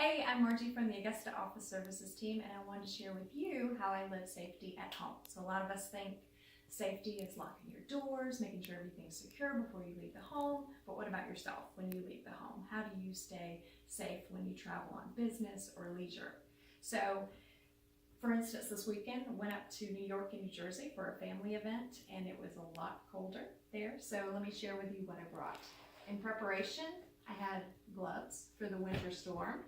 Hey, I'm Margie from the Augusta Office Services team, and I wanted to share with you how I live safety at home. So a lot of us think safety is locking your doors, making sure everything's secure before you leave the home, but what about yourself when you leave the home? How do you stay safe when you travel on business or leisure? So, for instance, this weekend I went up to New York and New Jersey for a family event, and it was a lot colder there. So let me share with you what I brought. In preparation, I had gloves for the winter storm.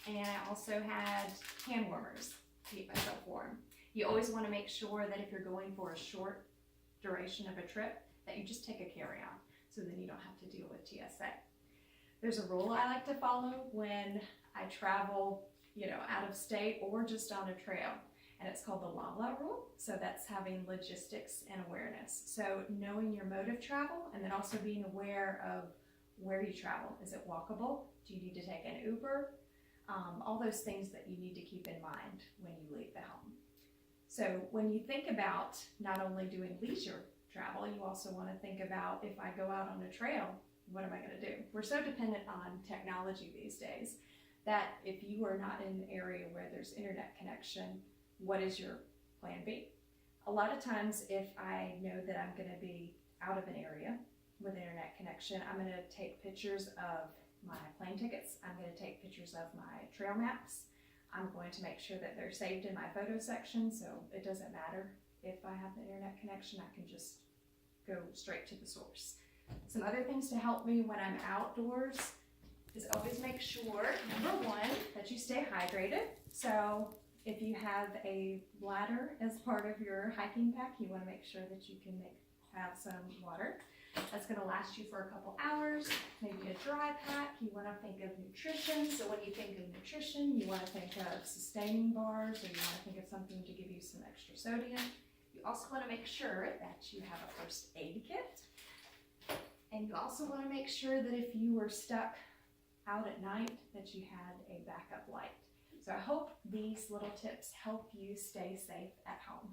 And I also had hand warmers to keep myself warm. You always want to make sure that if you're going for a short duration of a trip, that you just take a carry-on, so then you don't have to deal with TSA. There's a rule I like to follow when I travel, out of state or just on a trail, and it's called the LALA rule. So that's having logistics and awareness. So knowing your mode of travel, and then also being aware of where you travel. Is it walkable? Do you need to take an Uber? All those things that you need to keep in mind when you leave the home. So when you think about not only doing leisure travel, you also want to think about, if I go out on a trail, what am I going to do? We're so dependent on technology these days that if you are not in an area where there's internet connection, what is your plan B? A lot of times, if I know that I'm going to be out of an area with internet connection, I'm going to take pictures of my plane tickets. I'm going to take pictures of my trail maps. I'm going to make sure that they're saved in my photo section, so it doesn't matter if I have the internet connection. I can just go straight to the source. Some other things to help me when I'm outdoors is always make sure, number one, that you stay hydrated. So if you have a bladder as part of your hiking pack, you want to make sure that you can have some water. That's going to last you for a couple hours. Maybe a dry pack. You want to think of nutrition. So when you think of nutrition, you want to think of sustaining bars, or you want to think of something to give you some extra sodium. You also want to make sure that you have a first aid kit. And you also want to make sure that if you were stuck out at night, that you had a backup light. So I hope these little tips help you stay safe at home.